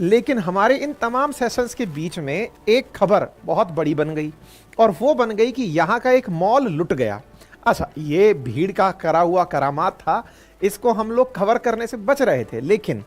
लेकिन हमारे इन तमाम सेशंस के बीच में एक खबर बहुत बड़ी बन गई, और वो बन गई कि यहाँ का एक मॉल लुट गया। अच्छा, ये भीड़ का करा हुआ करामात था, इसको हम लोग कवर करने से बच रहे थे। लेकिन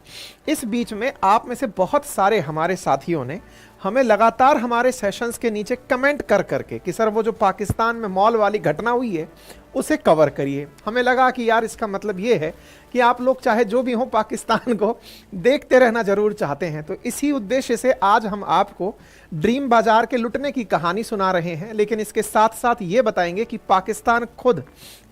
इस बीच में आप में से बहुत सारे हमारे साथियों ने हमें लगातार हमारे सेशंस के नीचे कमेंट कर करके कि सर वो जो पाकिस्तान में मॉल वाली घटना हुई है उसे कवर करिए। हमें लगा कि यार इसका मतलब ये है कि आप लोग चाहे जो भी हो पाकिस्तान को देखते रहना जरूर चाहते हैं। तो इसी उद्देश्य से आज हम आपको ड्रीम बाजार के लुटने की कहानी सुना रहे हैं, लेकिन इसके साथ साथ ये बताएंगे कि पाकिस्तान खुद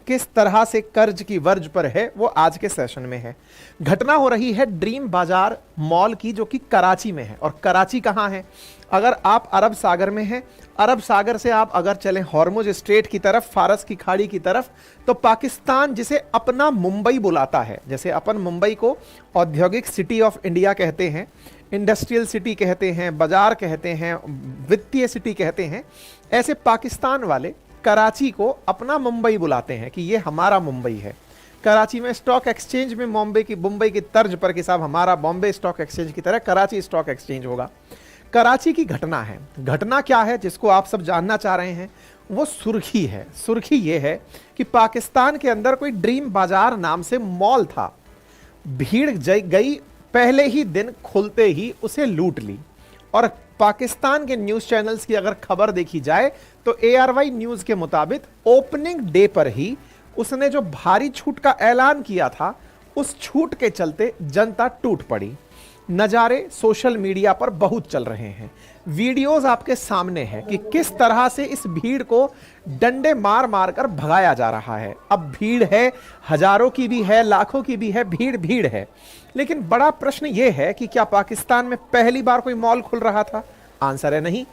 किस तरह से कर्ज की वर्ज पर है, वो आज के सेशन में है। घटना हो रही है ड्रीम बाजार मॉल की, जो कि कराची में है। और कराची कहाँ है? अगर आप अरब सागर में हैं, अरब सागर से आप अगर चलें हॉर्मुज स्ट्रेट की तरफ, फारस की खाड़ी की तरफ, तो पाकिस्तान जिसे अपना मुंबई बुलाता है, जैसे अपन मुंबई को औद्योगिक सिटी ऑफ इंडिया कहते हैं, इंडस्ट्रियल सिटी कहते हैं, बाजार कहते हैं, वित्तीय सिटी कहते हैं, ऐसे पाकिस्तान वाले कराची को अपना मुंबई बुलाते हैं कि ये हमारा मुंबई है। कराची में स्टॉक एक्सचेंज में मुंबई की तर्ज पर कि साहब हमारा बॉम्बे स्टॉक एक्सचेंज की तरह कराची स्टॉक एक्सचेंज होगा। कराची की घटना है। घटना क्या है जिसको आप सब जानना चाह रहे हैं, वो सुर्खी है। सुर्खी ये है कि पाकिस्तान के अंदर कोई ड्रीम बाजार नाम से मॉल था, भीड़ गई, पहले ही दिन खुलते ही उसे लूट ली। और पाकिस्तान के न्यूज चैनल्स की अगर खबर देखी जाए तो ARY न्यूज के मुताबिक ओपनिंग डे पर ही उसने जो भारी छूट का ऐलान किया था, उस छूट के चलते जनता टूट पड़ी। नज़ारे सोशल मीडिया पर बहुत चल रहे हैं, वीडियोस आपके सामने हैं कि किस तरह से इस भीड़ को डंडे मार मार कर भगाया जा रहा है। अब भीड़ है, हजारों की भी है, लाखों की भी है, भीड़ भीड़ है। लेकिन बड़ा प्रश्न यह है कि क्या पाकिस्तान में पहली बार कोई मॉल खुल रहा था? आंसर है नहीं।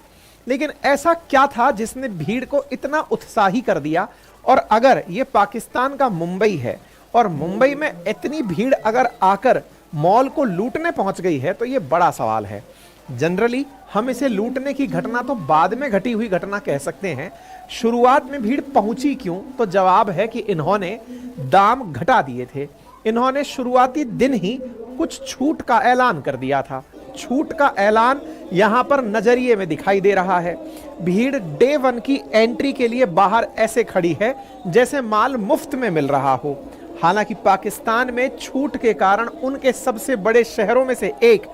लेकिन ऐसा क्या था जिसने भीड़ को इतना उत्साही कर दिया? और अगर ये पाकिस्तान का मुंबई है और मुंबई में इतनी भीड़ अगर आकर मॉल को लूटने पहुंच गई है, तो ये बड़ा सवाल है। जनरली हम इसे लूटने की घटना तो बाद में घटी हुई घटना कह सकते हैं। शुरुआत में भीड़ पहुंची क्यों? तो जवाब है कि इन्होंने दाम घटा दिए थे। इन्होंने शुरुआती दिन ही कुछ छूट का ऐलान कर दिया था। छूट का ऐलान यहां पर नजरिए में दिखाई दे रहा है। भीड़ डे 1 की एंट्री के लिए बाहर ऐसे खड़ी है जैसे माल मुफ्त में मिल रहा हो। हालांकि पाकिस्तान में छूट के कारण उनके सबसे बड़े शहरों में से एक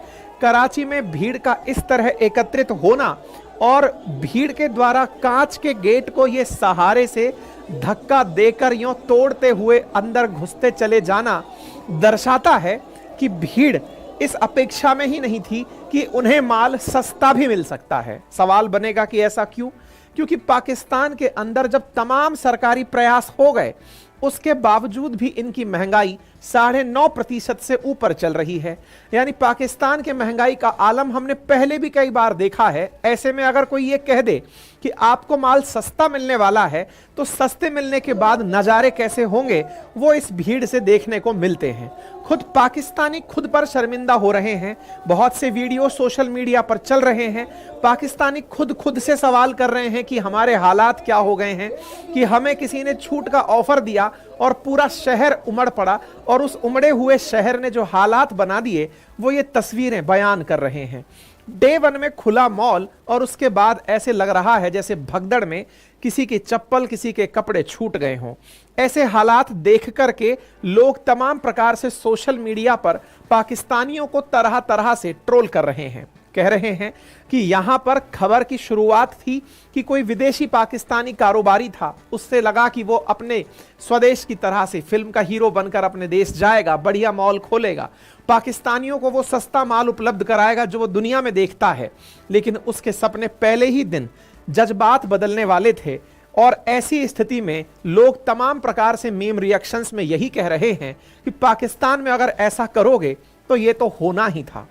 कराची में भीड़ का इस तरह एकत्रित होना और भीड़ के द्वारा कांच के गेट को ये सहारे से धक्का देकर यूं तोड़ते हुए अंदर घुसते चले जाना दर्शाता है कि भीड़ इस अपेक्षा में ही नहीं थी कि उन्हें माल सस्ता भी मिल सकता है। सवाल बनेगा कि ऐसा क्यों? क्योंकि पाकिस्तान के अंदर जब तमाम सरकारी प्रयास हो गए, उसके बावजूद भी इनकी महंगाई 9.5% से ऊपर चल रही है। यानी पाकिस्तान के महंगाई का आलम हमने पहले भी कई बार देखा है। ऐसे में अगर कोई ये कह दे कि आपको माल सस्ता मिलने वाला है, तो सस्ते मिलने के बाद नज़ारे कैसे होंगे, वो इस भीड़ से देखने को मिलते हैं। खुद पाकिस्तानी खुद पर शर्मिंदा हो रहे हैं। बहुत से वीडियो सोशल मीडिया पर चल रहे हैं। पाकिस्तानी खुद से सवाल कर रहे हैं कि हमारे हालात क्या हो गए हैं, कि हमें किसी ने छूट का ऑफर दिया और पूरा शहर उमड़ पड़ा, और उस उमड़े हुए शहर ने जो हालात बना दिए वो ये तस्वीरें बयान कर रहे हैं। डे 1 में खुला मॉल और उसके बाद ऐसे लग रहा है जैसे भगदड़ में किसी की चप्पल, किसी के कपड़े छूट गए हों। ऐसे हालात देख करके लोग तमाम प्रकार से सोशल मीडिया पर पाकिस्तानियों को तरह तरह से ट्रोल कर रहे हैं। कह रहे हैं कि यहां पर खबर की शुरुआत थी कि कोई विदेशी पाकिस्तानी कारोबारी था, उससे लगा कि वो अपने स्वदेश की तरह से फिल्म का हीरो बनकर अपने देश जाएगा, बढ़िया मॉल खोलेगा, पाकिस्तानियों को वो सस्ता माल उपलब्ध कराएगा जो वो दुनिया में देखता है। लेकिन उसके सपने पहले ही दिन जज्बात बदलने वाले थे। और ऐसी स्थिति में लोग तमाम प्रकार से मीम रिएक्शंस में यही कह रहे हैं कि पाकिस्तान में अगर ऐसा करोगे तो ये तो होना ही था।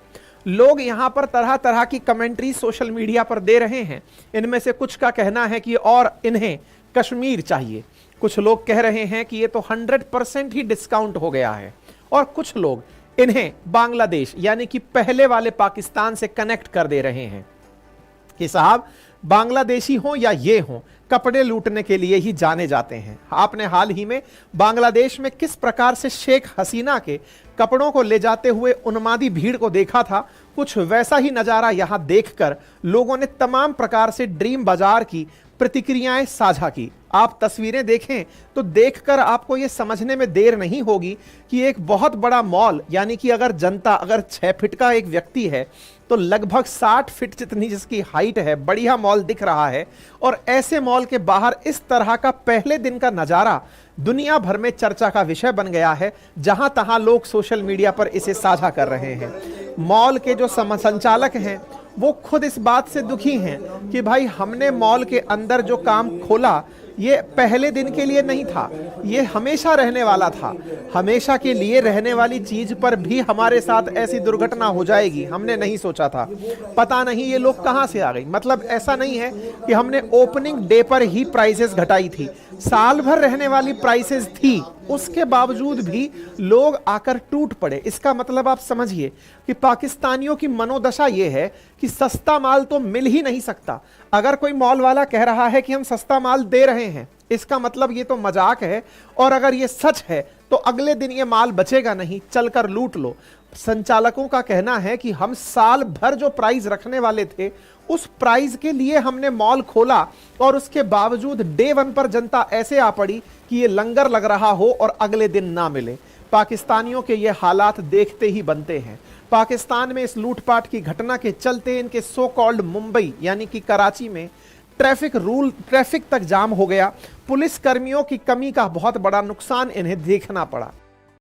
लोग यहाँ पर तरह तरह की कमेंट्री सोशल मीडिया पर दे रहे हैं। इनमें से कुछ का कहना है कि और इन्हें कश्मीर चाहिए, कुछ लोग कह रहे हैं कि ये तो 100% ही डिस्काउंट हो गया है, और कुछ लोग इन्हें बांग्लादेश यानी कि पहले वाले पाकिस्तान से कनेक्ट कर दे रहे हैं कि साहब बांग्लादेशी हो या ये हो, कपड़े लूटने के लिए ही जाने जाते हैं। आपने हाल ही में बांग्लादेश में किस प्रकार से शेख हसीना के कपड़ों को ले जाते हुए उन्मादी भीड़ को देखा था, कुछ वैसा ही नजारा यहां देखकर लोगों ने तमाम प्रकार से ड्रीम बाजार की प्रतिक्रियाएं साझा की। आप तस्वीरें देखें तो देखकर आपको यह समझने में देर नहीं होगी कि एक बहुत बड़ा मॉल, यानी कि अगर जनता अगर 6 फीट का एक व्यक्ति है तो लगभग 60 फीट जितनी जिसकी हाइट है, बढ़िया मॉल दिख रहा है। और ऐसे मॉल के बाहर इस तरह का पहले दिन का नजारा दुनिया भर में चर्चा का विषय बन गया है। जहां तहां लोग सोशल मीडिया पर इसे साझा कर रहे हैं। मॉल के जो संचालक हैं वो खुद इस बात से दुखी हैं कि भाई हमने मॉल के अंदर जो काम खोला ये पहले दिन के लिए नहीं था, ये हमेशा रहने वाला था। हमेशा के लिए रहने वाली चीज पर भी हमारे साथ ऐसी दुर्घटना हो जाएगी, हमने नहीं सोचा था। पता नहीं ये लोग कहां से आ गई। मतलब ऐसा नहीं है कि हमने ओपनिंग डे पर ही प्राइसेस घटाई थी, साल भर रहने वाली प्राइसेस थी, उसके बावजूद भी लोग आकर टूट पड़े। इसका मतलब आप समझिए कि पाकिस्तानियों की मनोदशा यह है कि सस्ता माल तो मिल ही नहीं सकता। अगर कोई मॉल वाला कह रहा है कि हम सस्ता माल दे रहे हैं, इसका मतलब ये तो मजाक है। और अगर ये सच है तो अगले दिन ये माल बचेगा नहीं, चलकर लूट लो। संचालकों का कहना है कि हम साल भर जो प्राइस रखने वाले थे उस प्राइस के लिए हमने मॉल खोला और उसके बावजूद डे 1 पर जनता ऐसे आ पड़ी कि ये लंगर लग रहा हो और अगले दिन ना मिले। पाकिस्तानियों के ये हालात देखते ही बनते हैं। पाकिस्तान में इस लूटपाट की घटना के चलते इनके सो कॉल्ड मुंबई यानी कि कराची में ट्रैफिक तक जाम हो गया। पुलिस कर्मियों की कमी का बहुत बड़ा नुकसान इन्हें देखना पड़ा।